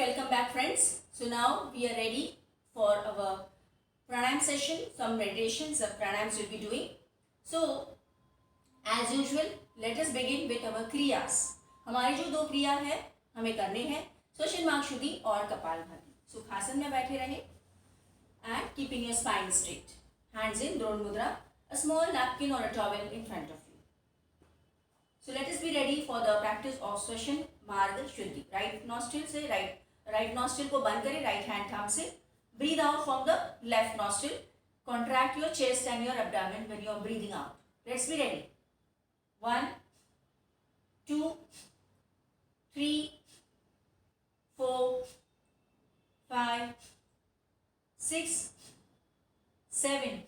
welcome back friends. So now we are ready for our pranayam session. Some meditations of pranayams we'll be doing. So as usual, let us begin with our kriyas. हमारी जो दो क्रिया है हमें करने हैं श्वसन मार्ग शुद्धि और कपालभाति. सुखासन में बैठे रहे and keeping your spine straight. Hands in Drona Mudra. A small napkin or a towel in front of you. So let us be ready for the practice of श्वसन मार्ग शुद्धि. Right nostril से right nostril को बंद करें, right hand thumb से. Breathe out from the left nostril. Contract your chest and your abdomen when you are breathing out. Let's be ready. 1, 2, 3, 4, 5, 6, 7,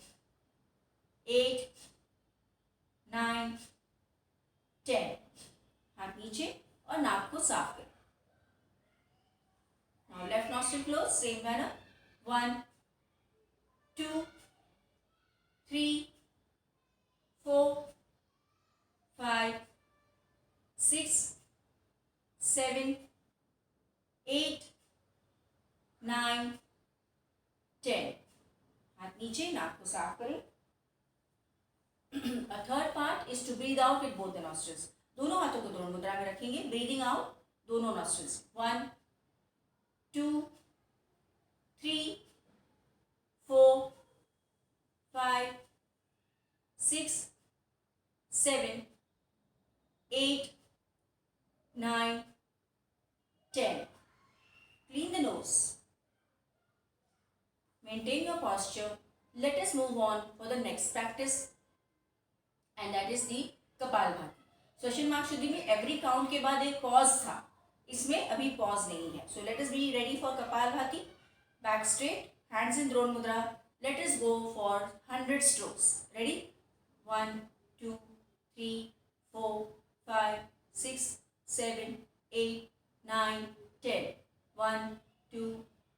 8, 9, 10. हाथ नीचे और नाक को साफ करें. Now left nostril close, same manner. 1, 2, 3, 4, 5, 6, 7, 8, 9, 10. हाथ नीचे, नाक को साफ करें. A third part is to breathe out with both the nostrils. दोनों हाथों को द्रोण मुद्रा में रखेंगे. Breathing out दोनों nostrils. 1, 2, 3, 4, 5, 6, 7, 8, 9, 10. Clean the nose. Maintain your posture. Let us move on for the next practice, and that is the kapalbhati. श्वसन मार्ग शुद्धि में एवरी काउंट के बाद एक पॉज था, इसमें अभी पॉज नहीं है. So let us be ready for kapalbhati. Back straight, hands in drona mudra. Let us go for 100 strokes. Ready? 1, 2, 3, 4, 5, 6, 7, 8, 9, 10. 1, 2,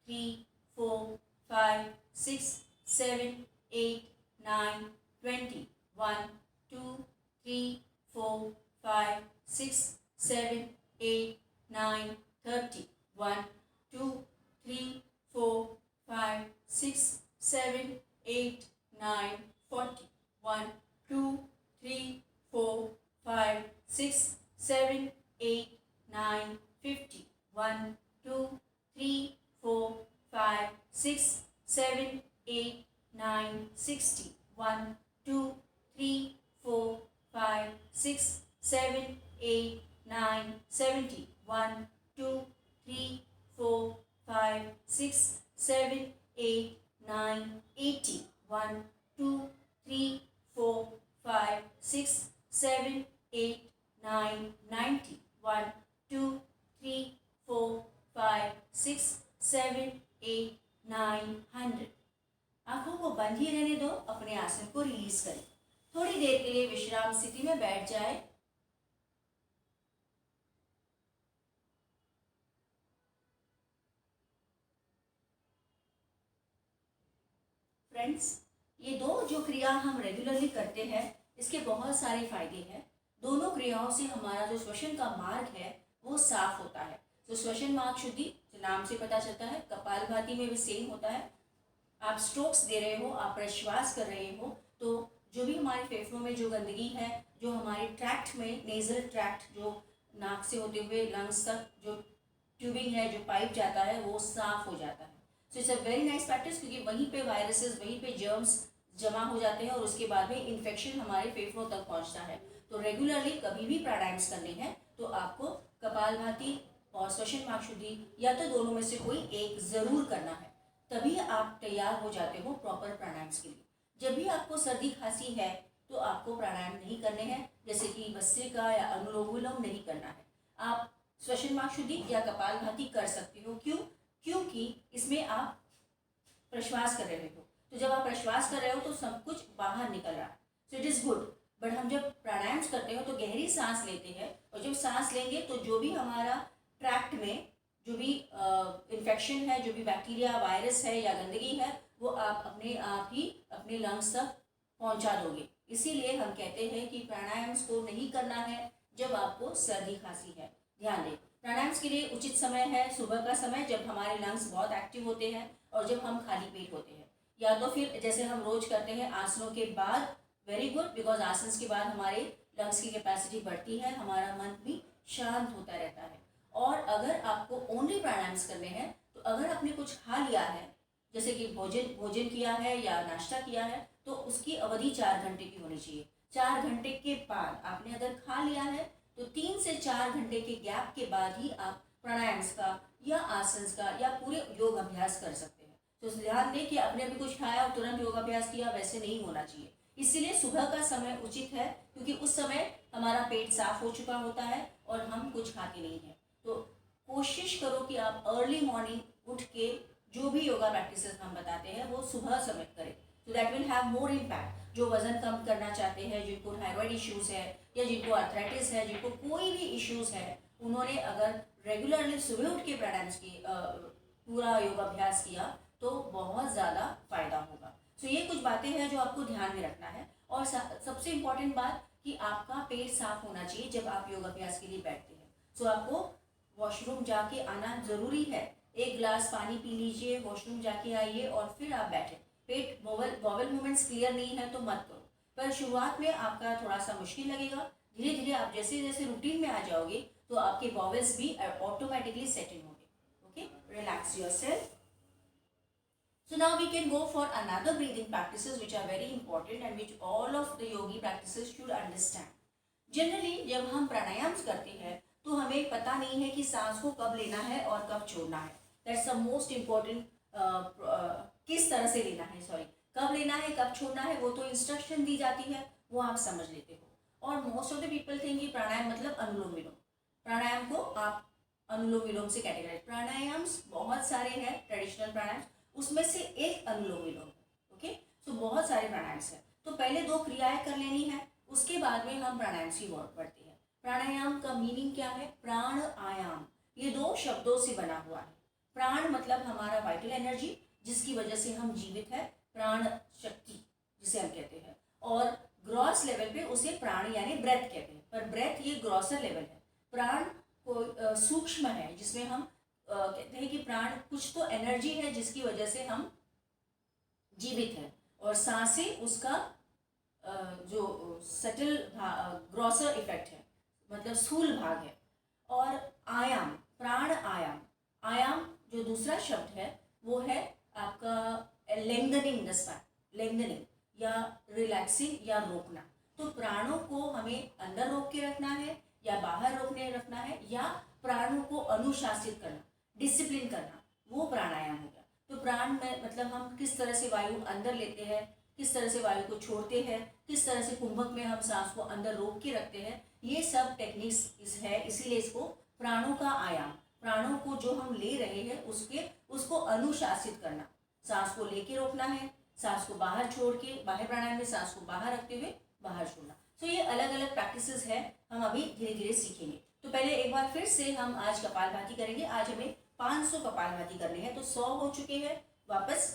3, 4, 5, 6, 7, 8, 9, 20. 1, 2, 3, 4, 5, 6, 7, 8, 9, 30. 1, 2, 3, 4, 5, 6, 7, 8, 9, 40. 1, 2, 3, 4, 5, 6, 7, 8, 9, 50. 1, 2, 3, 4, 5, 6, 7, 8, 9, 60. 1, 2, 3, 4, 5, 6, 7, 8, 9, 70. 1, 2, 3, 4, 5, 6, 7, 8, 9, 80. 1, 2, 3, 4, 5, 6, 7, 8, 9, 90. 1, 2, 3, 4, 5, 6, 7, 8, 9, 100. आंखों को बंद ही रहने दो. अपने आसन को रिलीज करें. थोड़ी देर के लिए विश्राम स्थिति में बैठ जाए. फ्रेंड्स, ये दो जो क्रिया हम रेगुलरली करते हैं इसके बहुत सारे फायदे हैं. दोनों क्रियाओं से हमारा जो श्वसन का मार्ग है वो साफ होता है. तो श्वसन मार्ग शुद्धि नाम से पता चलता है. कपालभाति में भी सेम होता है. आप स्ट्रोक्स दे रहे हो, आप प्रश्वास कर रहे हो, तो जो भी हमारे फेफड़ों में जो गंदगी है, जो हमारे ट्रैक्ट में नेजल ट्रैक्ट जो नाक से होते हुए लंग्स तक जो ट्यूबिंग है, जो पाइप जाता है, वो साफ हो जाता है. So it's a very nice practice, क्योंकि वहीं पे वायरसेस, वहीं पे जर्म्स जमा हो जाते हैं और उसके बाद में इन्फेक्शन हमारे फेफड़ों तक पहुंचता है. तो रेगुलरली कभी भी प्राणायाम्स करने हैं तो आपको कपालभाति और श्वसन मार्ग शुद्धि या तो दोनों में से कोई एक जरूर करना है. तभी आप तैयार हो जाते हो प्रॉपर प्राणायाम्स के लिए. जब भी आपको सर्दी खांसी है तो आपको प्राणायाम नहीं करने हैं, जैसे कि भस्त्रिका या अनुलोम विलोम नहीं करना है. आप श्वसन मार्ग शुद्धि या कपालभाति कर सकते हो. क्यों? क्योंकि इसमें आप प्रश्वास कर रहे हो. तो जब आप प्रश्वास कर रहे हो तो सब कुछ बाहर निकल रहा है. So it is good. But हम जब प्राणायाम करते हो तो गहरी सांस लेते हैं, और जब सांस लेंगे तो जो भी हमारा ट्रैक्ट में जो भी इन्फेक्शन है, जो भी बैक्टीरिया, वायरस है या गंदगी है, वो आप अपने आप ही अपने लंग्स तक पहुंचा दोगे. इसीलिए हम कहते हैं कि प्राणायाम को नहीं करना है जब आपको सर्दी खांसी है. ध्यान दें. प्राणायाम्स के लिए उचित समय है सुबह का समय, जब हमारे लंग्स बहुत एक्टिव होते हैं और जब हम खाली पेट होते हैं, या तो फिर जैसे हम रोज करते हैं आसनों के बाद। वेरी गुड, बिकॉज आसन के बाद हमारे लंग्स की कैपेसिटी बढ़ती है, हमारा मन भी शांत होता रहता है। और अगर आपको ओनली प्राणायाम्स करने हैं तो अगर आपने कुछ खा लिया है, जैसे कि भोजन किया है या नाश्ता किया है, तो उसकी अवधि 4 घंटे की होनी चाहिए। 4 घंटे के बाद आपने अगर खा लिया है तो 3 से 4 घंटे के गैप के बाद ही आप प्राणायाम्स का या आसन्स का या पूरे योग अभ्यास कर सकते हैं। तो ध्यान दें कि आपने अभी कुछ खाया और तुरंत योग अभ्यास किया, वैसे नहीं होना चाहिए। इसीलिए सुबह का समय उचित है, क्योंकि उस समय हमारा पेट साफ हो चुका होता है और हम कुछ खाते नहीं हैं। तो कोशिश करो कि आप अर्ली मॉर्निंग उठ के जो भी योगा प्रैक्टिसेस हम बताते हैं वो सुबह समय करें, तो that will have more impact. जो वजन कम करना चाहते हैं, जिनको थायराइड इश्यूज है या जिनको आर्थराइटिस है, जिनको कोई भी इश्यूज है, उन्होंने अगर रेगुलरली सुबह उठ के प्राणायाम की पूरा योगाभ्यास किया तो बहुत ज़्यादा फायदा होगा। तो ये कुछ बातें हैं जो आपको ध्यान में रखना है। और सबसे इम्पॉर्टेंट बात कि आपका पेट साफ होना चाहिए जब आप योगाभ्यास के लिए बैठते हैं। सो आपको वॉशरूम जाके आना ज़रूरी है। 1 गिलास पानी पी लीजिए, वॉशरूम जाके आइए और फिर आप बैठें। पेट बॉवल मूवमेंट्स क्लियर नहीं है तो मत करो, पर शुरुआत में आपका थोड़ा सा मुश्किल लगेगा। धीरे धीरे आप जैसे जैसे रूटीन में आ जाओगे तो आपके बॉवल्स भी ऑटोमेटिकली सेट इन होंगे। Okay, relax yourself. So now we can go for another breathing practices which are very important and which all of the yogi practices should understand. Generally जब हम प्राणायाम करते हैं तो हमें पता नहीं है कि सांस को कब लेना है और कब छोड़ना है. That's the most important. किस तरह से लेना है, सॉरी, कब लेना है कब छोड़ना है वो तो इंस्ट्रक्शन दी जाती है, वो आप समझ लेते हो. और most of the people think कि प्राणायाम मतलब अनुलोम विलोम. प्राणायाम को आप अनुलोम विलोम से कैटेगराइज. प्राणायाम बहुत सारे हैं ट्रेडिशनल प्राणायाम, उसमें से एक अनुलोम विलोम. ओके, तो बहुत सारे प्राणायाम हैं. तो पहले 2 क्रियाएं कर लेनी है, उसके बाद में हम प्राणायाम की ओर बढ़ते हैं. प्राणायाम का मीनिंग क्या है? प्राण आयाम. ये 2 शब्दों से बना हुआ है. प्राण मतलब हमारा वाइटल एनर्जी जिसकी वजह से हम जीवित है, प्राण शक्ति जिसे हम कहते हैं. और ग्रॉस लेवल पे उसे प्राण यानी ब्रेथ कहते हैं, पर ब्रेथ ये ग्रॉसर लेवल है. प्राण को सूक्ष्म है जिसमें हम कहते हैं कि प्राण कुछ तो एनर्जी है जिसकी वजह से हम जीवित हैं. और सांसें उसका जो सटल ग्रॉसर इफेक्ट है, मतलब स्थूल भाग है. और आयाम, प्राण आयाम. आयाम जो दूसरा शब्द है वो है आपका लेंगनिंग द स्पाइन, लेंगनिंग या रिलैक्सिंग या रोकना. तो प्राणों को हमें अंदर रोक के रखना है या बाहर रखना है, या प्राणों को अनुशासित करना, डिसिप्लिन करना, वो प्राणायाम हो गया. तो प्राण में मतलब हम किस तरह से वायु अंदर लेते हैं, किस तरह से वायु को छोड़ते हैं, किस तरह से कुंभक में हम सांस को अंदर रोक के रखते हैं, ये सब टेक्निक्स है. इसीलिए इसको प्राणों का आयाम, प्राणों को जो हम ले रहे हैं उसको अनुशासित करना. सांस को लेके रोकना है, सांस को बाहर छोड़ के, बाहर प्राणायाम में सांस को बाहर रखते हुए बाहर छोड़ना. तो ये अलग अलग प्रैक्टिसेस है, हम अभी धीरे धीरे सीखेंगे. तो पहले एक बार फिर से हम आज कपालभाति करेंगे. आज हमें 500 कपालभाति करने हैं. तो 100 हो चुके हैं. वापस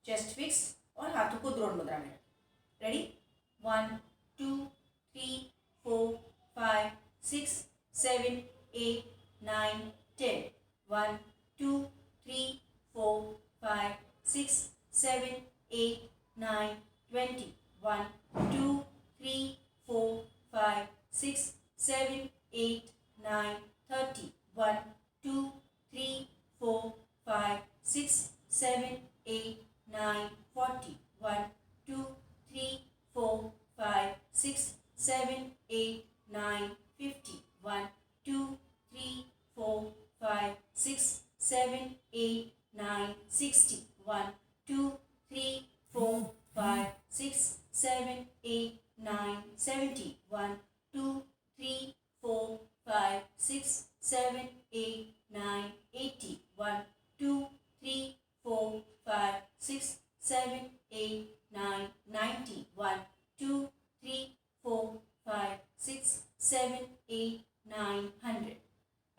चेस्ट फिक्स और हाथों को द्रोण मुद्रा में रखें. रेडी? 1 2 3 4 5 6 7 8 9 10. 1 2 3 4 5 6 7 8 9 20. 1 2 3 4 5 6 7 8 9 30. 1 2 3 4 5 6 7 8 9 40. 1 2 3 4 5 6 7 8 9 50. 1 2 3 4 5 6 7 8 9 60. 1 2 3 4 5 6 7 8 9 70. 1 2 3 4 5 6 7 8 9 80. 1 2 3 4 5 6 7 8 9 90. 1 2 3 4 5 6 7 8 9 100.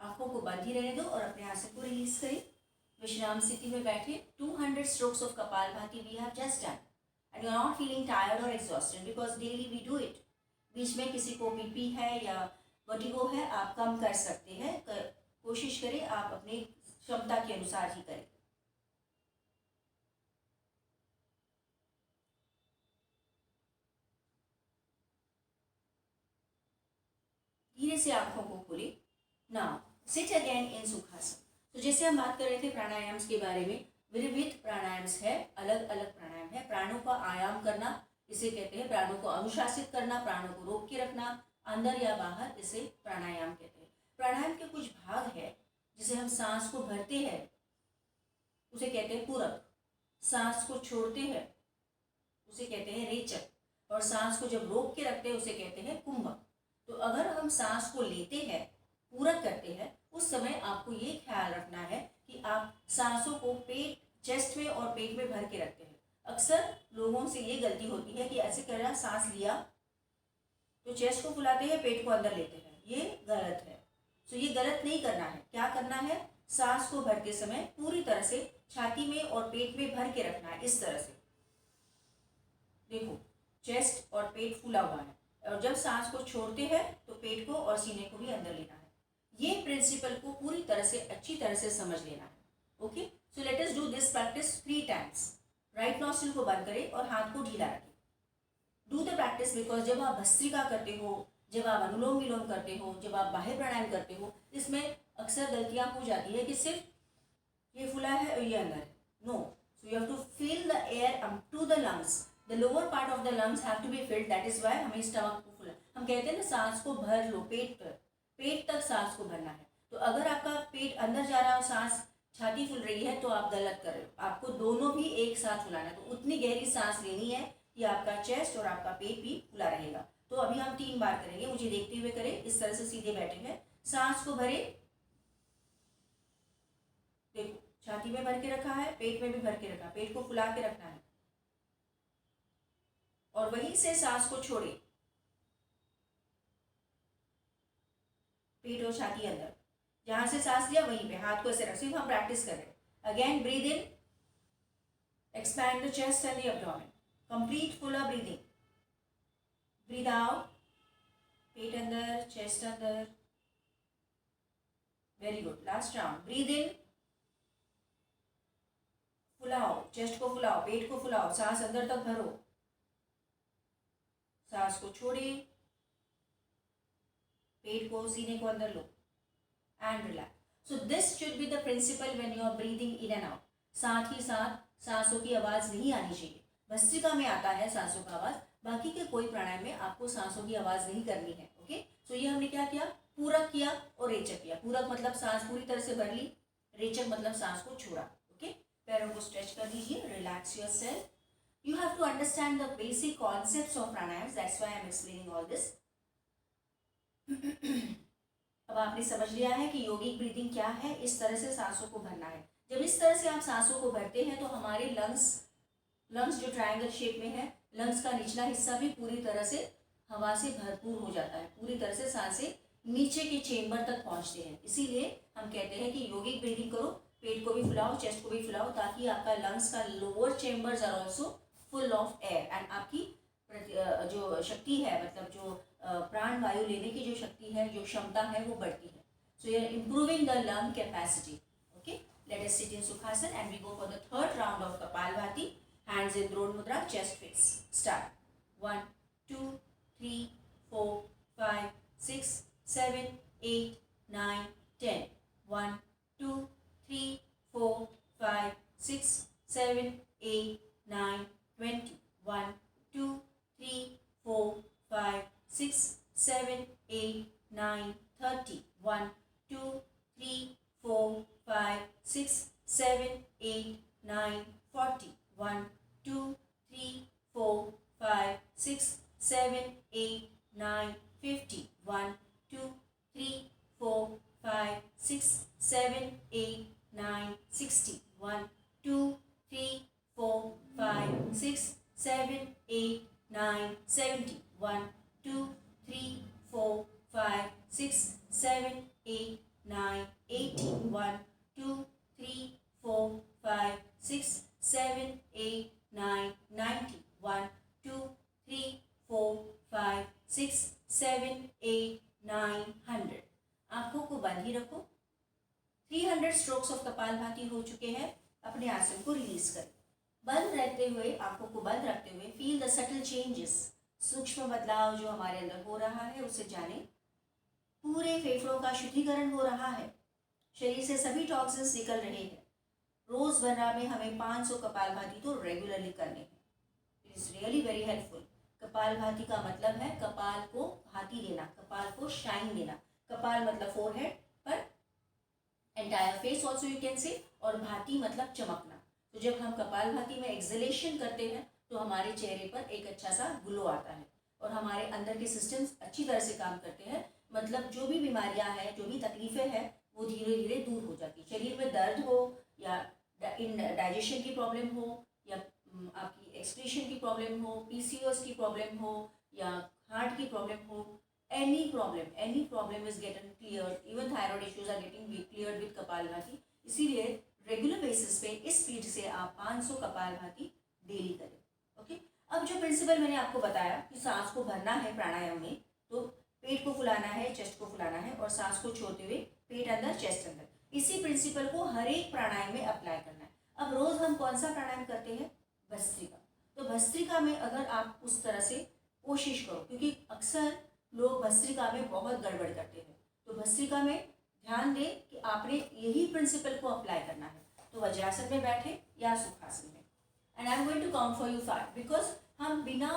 आंखों को बंद ही रहने दो और अपने आसन को रिलीज करें. विश्राम स्थिति में बैठे. 200 strokes of Kapalbhati we have just done and you are not feeling tired or exhausted because daily we do it. बीच में किसी को बीपी है या वर्टिगो है, आप कम कर सकते हैं. कोशिश करें आप अपनी क्षमता के अनुसार ही करें। धीरे से आंखों को खोले। Now sit again in sukhasana. तो जैसे हम बात कर रहे थे प्राणायाम के बारे में, विविध प्राणायाम है, अलग अलग प्राणायाम है। प्राणों का आयाम करना इसे कहते हैं, प्राणों को अनुशासित करना, प्राणों को रोक के रखना अंदर या बाहर, इसे प्राणायाम कहते हैं। प्राणायाम के कुछ भाग है, जिसे हम सांस को भरते हैं उसे कहते हैं पूरक, सांस को छोड़ते हैं उसे कहते हैं रेचक, और सांस को जब रोक के रखते हैं उसे कहते हैं कुंभक। तो अगर हम सांस को लेते हैं, पूरक करते हैं, उस समय आपको ये ख्याल रखना है कि आप सांसों को पेट, चेस्ट में और पेट में भर के रखते हैं। अक्सर लोगों से ये गलती होती है कि ऐसे करना, सांस लिया तो चेस्ट को फुलाते हैं, पेट को अंदर लेते हैं, ये गलत है। तो ये गलत नहीं करना है। क्या करना है, सांस को भरते समय पूरी तरह से छाती में और पेट में भर के रखना है। इस तरह से देखो, चेस्ट और पेट फूला हुआ है, और जब सांस को छोड़ते हैं तो पेट को और सीने को भी अंदर लेना है। ये प्रिंसिपल को पूरी तरह से अच्छी तरह से समझ लेना है। Okay, so let us do this practice 3 times. Right nostril को बंद करें और हाथ को ढीला रखें। डू द प्रैक्टिस बिकॉज जब आप भस्त्रिका करते हो, जब आप अनुलोम विलोम करते हो, जब आप बाह्य प्राणायाम करते हो, इसमें अक्सर गलतियां हो जाती है कि सिर्फ ये फुला है और ये अंदर है। No, so you have to feel the air up to the lungs. The lower part of the lungs have to be filled, that is why हमें स्टमक को फुला, हम कहते हैं ना सांस को भर लो, पेट तक सांस को भरना है। तो अगर आपका पेट अंदर जा रहा है और सांस छाती फूल रही है तो आप गलत कर रहे हो। आपको दोनों भी एक साथ फुलाना है। तो उतनी गहरी सांस लेनी है कि आपका चेस्ट और आपका पेट भी फुला रहेगा। तो अभी हम 3 बार करेंगे, मुझे देखते हुए करें। इस तरह से सीधे बैठे हैं, सांस को भरे, देखो छाती में भर के रखा है, पेट में भी भर के रखा है, पेट को फुला के रखना है, और वहीं से सांस को छोड़े, पेट और छाती अंदर, जहां से सांस लिया वहीं पे हाथ को ऐसे रख। सिर्फ हम प्रैक्टिस कर रहे हैं। Again breathe in, expand the chest and the abdomen, complete full breathing. Breathe out, पेट अंदर, चेस्ट अंदर, very good. Last round, breathe in, फुलाओ, चेस्ट को फुलाओ, पेट को फुलाओ, सांस अंदर तक भरो, सांस को छोड़े, पेट को, सीने को अंदर लो, and relax. So this should be the principle when you are breathing in and out. साथ ही साथ सांसों की आवाज नहीं आनी चाहिए। भस्त्रिका में आता है सांसों का आवाज, बाकी के कोई प्राणायाम में आपको सांसों की आवाज नहीं करनी है। ओके, सो ये हमने क्या किया, पूरक किया और रेचक किया। पूरक मतलब सांस पूरी तरह से भर ली, रेचक मतलब सांस को छोड़ा। ओके, पैरों को स्ट्रेच कर दीजिए, relax yourself. You have to understand the basic concepts of pranayams. That's why I am explaining all this. अब आपने समझ लिया है कि योगिक ब्रीदिंग क्या है। इस तरह से सांसों को भरना है। जब इस तरह से आप सांसों को भरते हैं तो हमारे लंग्स जो ट्रायंगल शेप में है, लंग्स का निचला हिस्सा भी पूरी तरह से हवा से भरपूर हो जाता है। पूरी तरह से सांसें नीचे के चेम्बर तक पहुंचते हैं। इसीलिए हम कहते हैं कि योगिक ब्रीदिंग करो, पेट को भी फुलाओ, चेस्ट को भी फुलाओ, ताकि आपका लंग्स का lower chambers are also full of air, and आपकी जो शक्ति है, मतलब जो प्राण वायु लेने की जो शक्ति है, जो क्षमता है, वो बढ़ती है। So you are improving the lung capacity. Okay, let us sit in sukhasana and we go for the third round of kapalbhati. Hands in drona mudra, chest fix, start. 1 2 3 4 5 6 7 8 9 10। 1 2 3 4 5 6 7 8 9 20। 1 2 3 4 5 6 7 8 9 30। 1 2 3 4 5 6 7 8 9 40। 1 2 3 4 5 6 7 8 9 50। 1 2 3 4 5 6 7 8 9 60। 1 2 3 4 5 6 7 8 9 70। 1 2 3 4 5 6 7 8 9 80। 1 2 3 4 5 6 7 8 9 90। 1 2 3 4 5 6 7 8 9 100। आंखों को बंद ही रखो। कपालभाति हो चुके हैं, अपने आसन को रिलीज करें। बंद रहते हुए, आंखों को बंद रखते हुए फील द सटल चेंजेस, सूक्ष्म बदलाव जो हमारे अंदर हो रहा है उसे जाने। पूरे फेफड़ों का शुद्धिकरण हो रहा है, शरीर से सभी टॉक्सिन्स निकल रहे हैं। रोजमर्रा में हमें 500 कपालभाति तो रेगुलरली करने हैं। It is really very helpful. Kapalbhati का मतलब है कपाल को भाती देना, कपाल को शाइन देना। कपाल मतलब फोरहेड पर, entire face also you can say, और भाती मतलब चमकना। तो जब हम कपालभाति में एक्सलेशन करते हैं तो हमारे चेहरे पर एक अच्छा सा ग्लो आता है और हमारे अंदर के सिस्टम्स अच्छी तरह से काम करते हैं। मतलब जो भी बीमारियां हैं, जो भी तकलीफें हैं, वो धीरे धीरे दूर हो जाती है। शरीर में दर्द हो या इन डाइजेशन की प्रॉब्लम हो या आपकी एक्सक्रीशन की प्रॉब्लम हो, पीसीओएस की प्रॉब्लम हो या हार्ट की प्रॉब्लम हो, any problem is getting cleared, even thyroid issues are getting cleared with kapalbhati. इसीलिए रेगुलर बेसिस पे इस स्पीड से आप 500 कपालभाति डेली करें। ओके, अब जो प्रिंसिपल मैंने आपको बताया कि सांस को भरना है प्राणायाम में, तो पेट को फुलाना है, चेस्ट को फुलाना है और सांस को छोड़ते हुए पेट अंदर चेस्ट अंदर, इसी प्रिंसिपल को हर एक प्राणायाम में अप्लाई करना है। अब रोज हम कौन सा प्राणायाम करते हैं? भस्त्रिका। तो भस्त्रिका में अगर आप उस तरह से कोशिश करो, क्योंकि अक्सर लोग भस्त्रिका में बहुत गड़बड़ करते हैं, तो भस्त्रिका में ध्यान दें कि आपने यही प्रिंसिपल को अप्लाई करना है। तो वज्रासन में बैठे या सुखासन में, and I am going to count for you 5, because हम बिना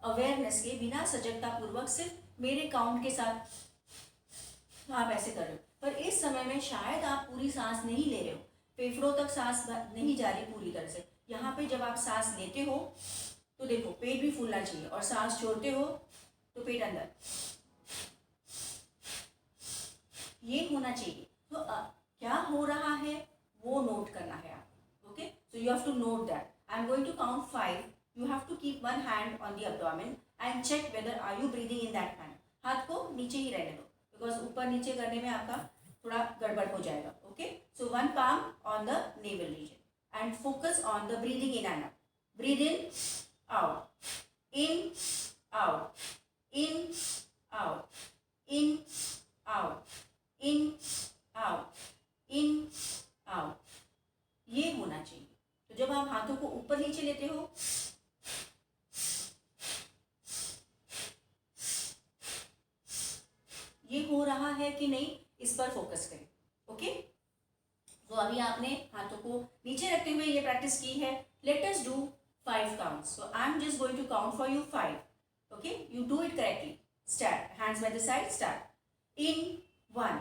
अवेयरनेस के, बिना सजगता पूर्वक सिर्फ मेरे काउंट के साथ आप ऐसे कर रहे हो, पर इस समय में शायद आप पूरी सांस नहीं ले रहे हो, फेफड़ों तक सांस नहीं जा रही पूरी तरह से। यहाँ पे जब आप सांस लेते हो तो देखो पेट भी फूलना चाहिए, और सांस छोड़ते हो तो पेट अंदर, ये होना चाहिए। तो क्या हो रहा है वो नोट करना है आप। Okay, so you have to note that. I am going to count 5, you have to keep one hand on the abdomen and check whether are you breathing in that manner. हाथ को नीचे ही रहने दो, because ऊपर नीचे करने में आपका थोड़ा गड़बड़ हो जाएगा। Okay, so one palm on the navel region and focus on the breathing in and out. Breathe in, out, in, out, in, out, in, out, in, out, in, out, ये होना चाहिए। तो जब आप हाथों को ऊपर नीचे लेते हो, ये हो रहा है कि नहीं, इस पर फोकस करें। ओके, तो अभी आपने हाथों को नीचे रखते हुए ये प्रैक्टिस की है। Let us do 5 counts. So I am just going to count for you 5. Okay, you do it correctly. Start. Hands by the side. Start. In 1,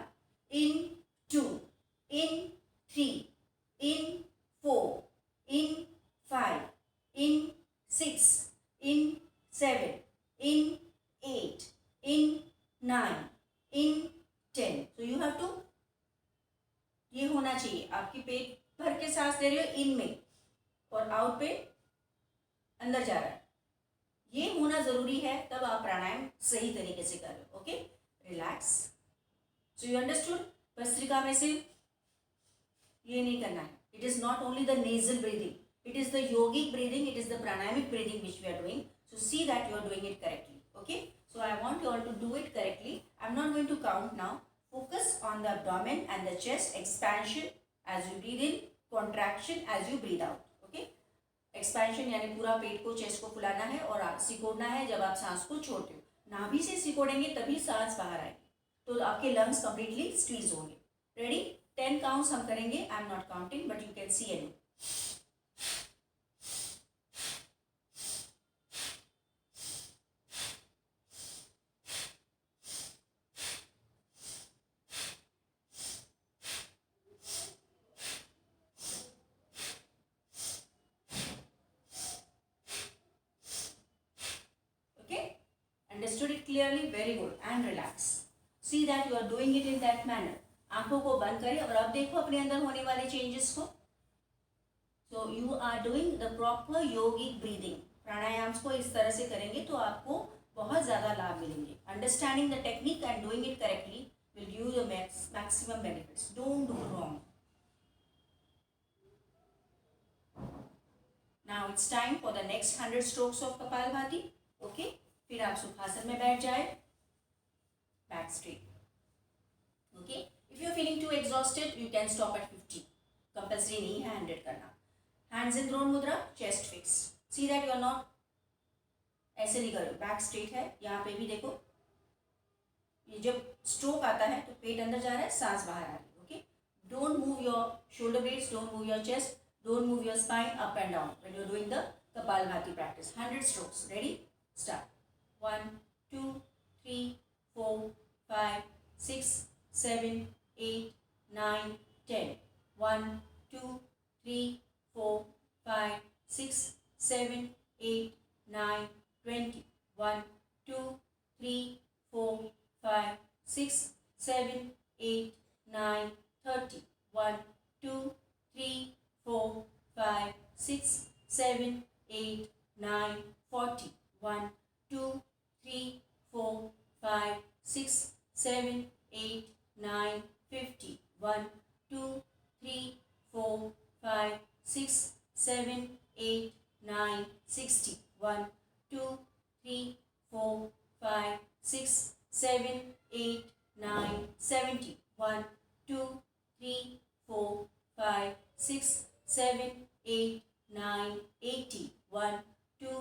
in 2, in 3, in 4, in 5, in 6, in 7, in 8, in 9, in 10. So you have to, ये होना चाहिए आपकी पेट भर के सांस ले रहे हो इन में, और आउट पे अंदर जा रहा है, ये होना जरूरी है, तब आप प्राणायाम सही तरीके से कर रहे हो। Okay, relax. So you understood? Bhastrika में से ये नहीं करना है। It is not only the nasal breathing, it is the yogic breathing, it is the pranayamic breathing which we are doing. So see that you are doing it correctly. Okay, so I want you all to do it correctly. I am not going to count now. Focus on the abdomen and the chest, expansion as you breathe in, contraction as you breathe out. Expansion यानी पूरा पेट को, chest को फुलाना है, और सिकोड़ना है जब आप सांस को छोड़ते हो। नाभि से सिकोड़ेंगे तभी सांस बाहर आएगी, तो आपके लंग्स कंप्लीटली स्क्वीज होंगे। रेडी? 10 काउंट्स हम करेंगे। आई am not counting but you can see any. Understood it clearly? Very good. And relax. See that you are doing it in that manner. आंखों को बंद करें और अब देखो अपने अंदर होने वाले चेंजेस को। So you are doing the proper yogic breathing. प्राणायाम को इस तरह से करेंगे तो आपको बहुत ज़्यादा लाभ मिलेंगे। Understanding the technique and doing it correctly will give you the maximum benefits. Don't do wrong. Now it's time for the next 100 strokes of Kapalbhati. Okay? फिर आप सुखासन में बैठ जाए, back straight. Okay, if you are feeling too exhausted you can stop at 50. Compulsory नहीं है 100 करना। Hands in throne mudra, chest fix, see that you are not ऐसे नहीं करो, बैक स्ट्रेट है। यहाँ पे भी देखो, ये जब स्ट्रोक आता है तो पेट अंदर जा रहा है, सांस बाहर आ रही है। Okay, don't move your shoulder blades, don't move your chest, don't move your spine up and down when you are doing the kapalbhati practice. 100 strokes. Ready, start. 1 2 3 4 5 6 7 8 9 10, 1 2 3 4 5 6 7 8 9 20, 1 2 3 4 5 6 7 8 9 30, 1 2 3 4 5 6 7 8 9 40, 1 2 3 4 5 6 7 8 9 50, 1 2 3 4 5 6 7 8 9 60, 1 2 3 4 5 6 7 8 9 70, 1 2 3 4 5 6 7 8 9 80, 1 2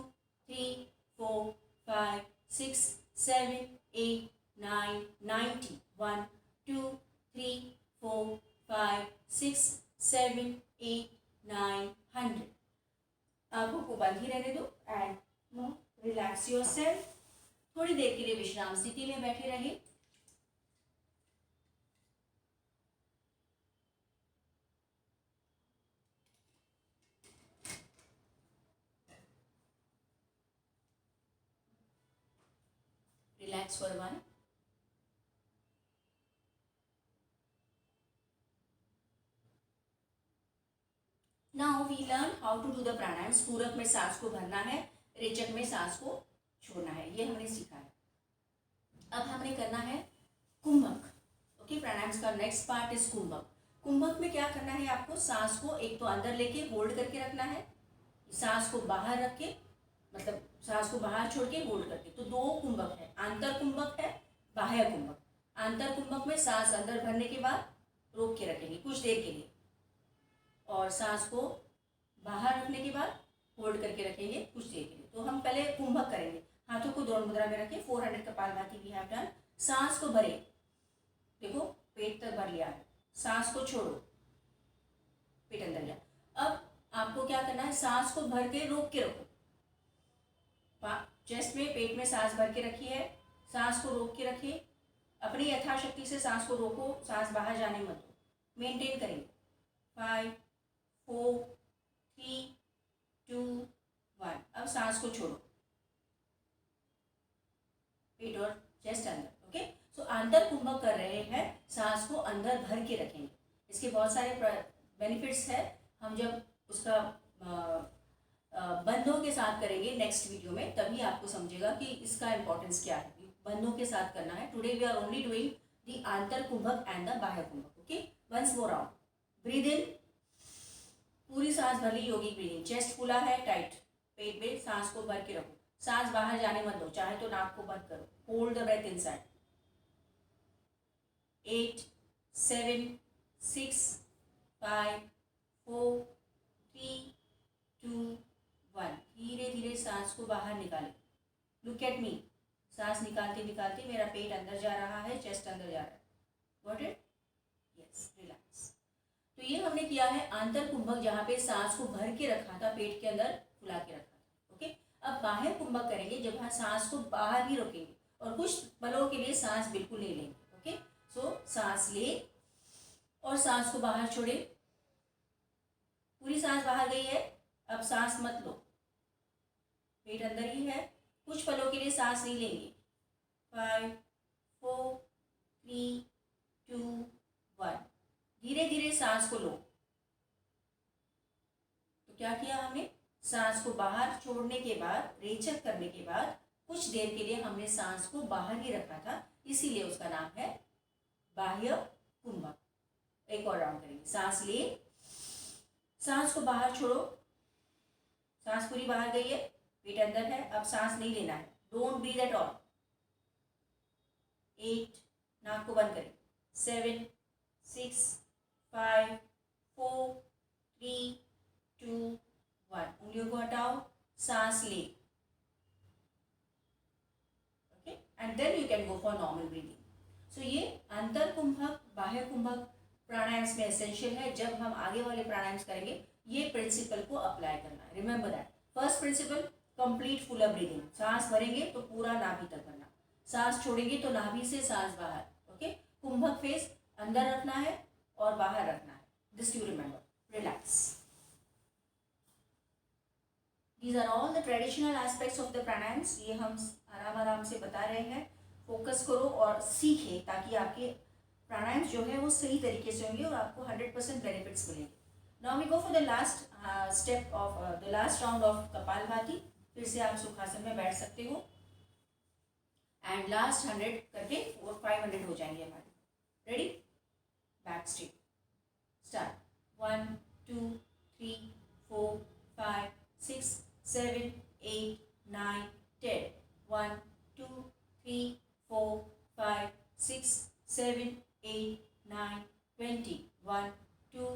3 4 5 6 7 8 9 90, 1 2 3 4 5 6 7 8 9 100। आंखों को बंद ही रहने दो एंड रिलैक्स योरसेल्फ। थोड़ी देर के लिए विश्राम स्थिति में बैठे रहिए। Relax for a while. Now we learn how to do the pranayams. पूरक में सांस को भरना है, रेचक में सांस को छोड़ना है, ये हमने सीखा है। अब हमने करना है कुंभक। ओके, प्राणायाम्स का नेक्स्ट पार्ट इज कुंभक। कुंभक में क्या करना है आपको, सांस को एक तो अंदर लेके होल्ड करके रखना है, सांस को बाहर रख के, मतलब सांस को बाहर छोड़ के होल्ड करके। तो दो कुंभक है, आंतर कुंभक है, बाह्य कुंभक। आंतर कुंभक में सांस अंदर भरने के बाद रोक के रखेंगे कुछ देर के लिए, और सांस को बाहर रखने के बाद होल्ड करके रखेंगे कुछ देर के लिए। तो हम पहले कुंभक करेंगे। हाथों को द्रोण मुद्रा में रखें। 400 कपालभाति वी हैव डन। सांस को भरे, देखो पेट तक भर लिया है, सांस को छोड़ो, पेट अंदर गया। अब आपको क्या करना है, सांस को भर के रोक के रखो। चेस्ट में, पेट में सांस भर के रखी है, सांस को रोक के रखिए। अपनी यथाशक्ति से सांस को रोको, सांस बाहर जाने मत दो, मेंटेन करेंगे। 5 4 3 2 1। अब सांस को छोड़ो, पेट और चेस्ट अंदर। ओके, सो आंतर कुंभक कर रहे हैं, सांस को अंदर भर के रखेंगे। इसके बहुत सारे बेनिफिट्स है, हम जब उसका बंधों के साथ करेंगे नेक्स्ट वीडियो में, तभी आपको समझेगा कि इसका इंपॉर्टेंस क्या है। बंधों के साथ करना है। Today we are only doing the antar kumbhak and the bahya kumbhak. Okay, once more round. Breathe in, पूरी सांस भर ली, योगिक ब्रीदिंग। चेस्ट फूला है, टाइट, पेट में सांस को भर के रखो, सांस बाहर जाने मत दो, चाहे तो नाक को बंद करो। Hold the breath inside. 8 7 6 5 4 3 2 1। धीरे धीरे सांस को बाहर निकालें। लुक एट मी, सांस निकालते निकालते मेरा पेट अंदर जा रहा है, चेस्ट अंदर जा रहा है। Got it? Yes, relax. तो ये हमने किया है आंतर कुंभक, जहाँ पे सांस को भर के रखा था, पेट के अंदर फुला के रखा था। ओके, अब बाह्य कुंभक करेंगे, जब हम सांस को बाहर ही रोकेंगे और कुछ पलों के लिए सांस बिल्कुल नहीं लेंगे। ओके, सो सांस ले और सांस को बाहर छोड़े। पूरी सांस बाहर गई है, अब सांस मत लो, पेट अंदर ही है, कुछ पलों के लिए सांस नहीं लेंगे। 5 4 3 2 1। धीरे धीरे सांस को लो। तो क्या किया हमने, सांस को बाहर छोड़ने के बाद, रेचक करने के बाद कुछ देर के लिए हमने सांस को बाहर ही रखा था, इसीलिए उसका नाम है बाह्य कुंभक। एक और राउंड करेंगे। सांस ले, सांस को बाहर छोड़ो, सांस पूरी बाहर गई है, पेट अंदर है, अब सांस नहीं लेना है। Don't breathe at all. 8, नाक को बंद करें। 7 6 5 4 को हटाओ, सांस ले, okay, and then you can go for normal breathing. So ये अंतर कुंभक बाह्य कुंभक प्राणायाम में एसेंशियल है. जब हम आगे वाले प्राणायाम करेंगे ये प्रिंसिपल को अप्लाई करना है. Remember that first principle, complete full breathing. सांस भरेंगे तो पूरा नाभि तक भरना, सांस छोड़ेंगे तो नाभि से सांस बाहर. ओके, कुंभक फेस अंदर रखना है और बाहर रखना है. This you remember. Relax. These are all the traditional aspects of the pranayams. ये हम आराम आराम से बता रहे हैं. फोकस करो और सीखे ताकि आपके प्राणायाम जो है वो सही तरीके से होंगे और आपको 100% बेनिफिट्स मिलेंगे. Now we go for the last step of the last round of kapalbhati. फिर से आप सुखासन में बैठ सकते हो एंड लास्ट 100 करके 500 हो जाएंगे हमारे. Ready? Back straight. Start. 1 2 3 4 5 6 7 8 9 10. 1 2 3 4 5 6 7 8 9 20. 1 2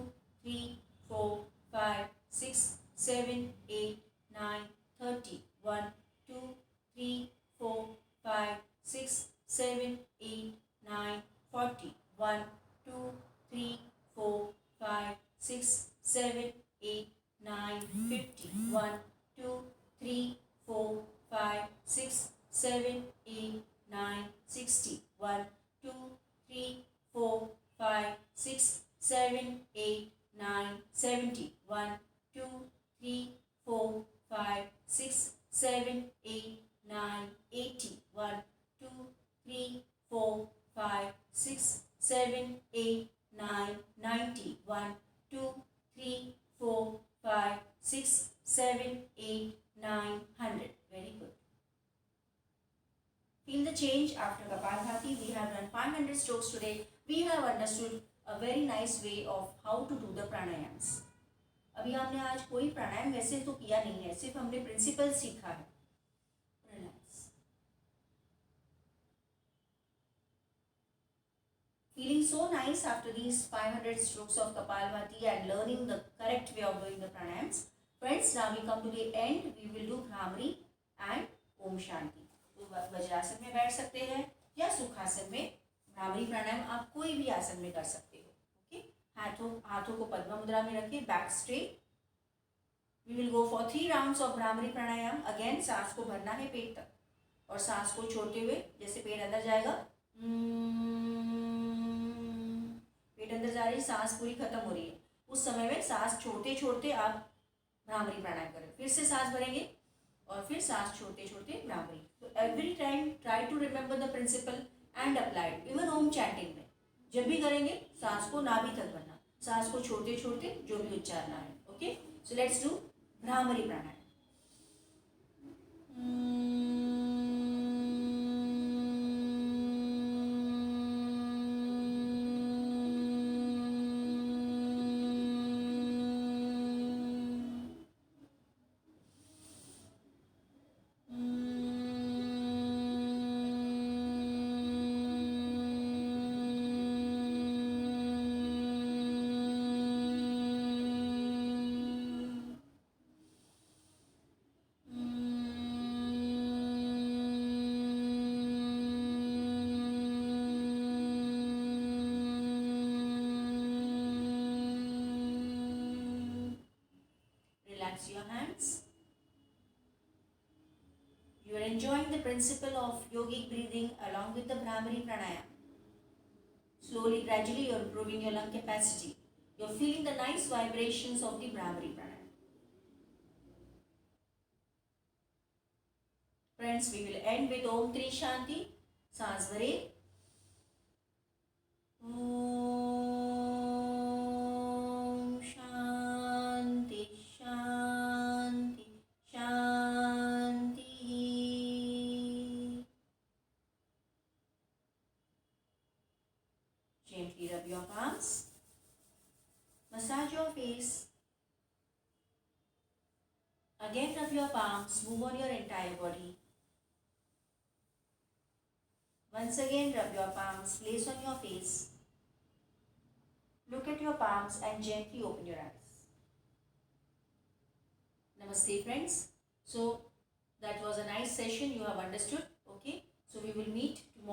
3 4 5 6 7 8 9 30. 1 2 3 4 5 6 7 8 9 40. 1 2 3 4 5 6 7 8 9 50. 1 2 3 4 5 6 7 8 9 60. 1 2 3 4 5 6 7 8 9 70. 1 2 3 4 5 6 7 8 9 80. 1 2 3 4 5 6 7 8 9 90. 1 2 3 4 5 6 7 8 9 100. Very good. Feel the change after Kapalbhati. We have done 500 strokes today. We have understood a very nice way of how to do the pranayams. अभी हमने आज कोई प्राणायाम वैसे तो किया नहीं है, सिर्फ हमने प्रिंसिपल सीखा है. Relax. Feeling so nice after these 500 strokes of Kapalbhati and learning the correct way of doing the pranayams. Friends, now we come to the end. We will do Bhramari and Om Shanti. तो वज्रासन में बैठ सकते हैं या सुखासन में. भ्रामरी प्राणायाम आप कोई भी आसन में कर सकते हो. ओके, हाथों को पद्म मुद्रा में रखें, back straight. We will go for 3 rounds of bhramari pranayama. Again सांस को भरना है पेट तक और सांस को छोड़ते हुए जैसे पेट अंदर जाएगा, पेट अंदर जा रही है, सांस पूरी खत्म हो रही है, उस समय में सांस छोड़ते छोड़ते आप भ्रामरी प्राणायाम करें. फिर से सांस भरेंगे और फिर सांस छोड़ते छोड़ते भ्रामरी. तो every time try to remember the principle and applied. Even Om chanting में जब भी करेंगे सांस को नाभि तक भरना, सांस को छोड़ते छोड़ते जो भी उच्चारना है. Okay, so let's do bhramari pranayama. Relax your hands. You are enjoying the principle of yogic breathing along with the Bhramari pranayam. Slowly, gradually, you are improving your lung capacity. You are feeling the nice vibrations of the Bhramari pranayam. Friends, we will end with Om Tri Shanti. सांस भरे. Gently rub your palms. Massage your face. Again rub your palms. Move on your entire body. Once again rub your palms. Place on your face. Look at your palms and gently open your eyes. Namaste friends. So that was a nice session, you have understood. Okay, so we will meet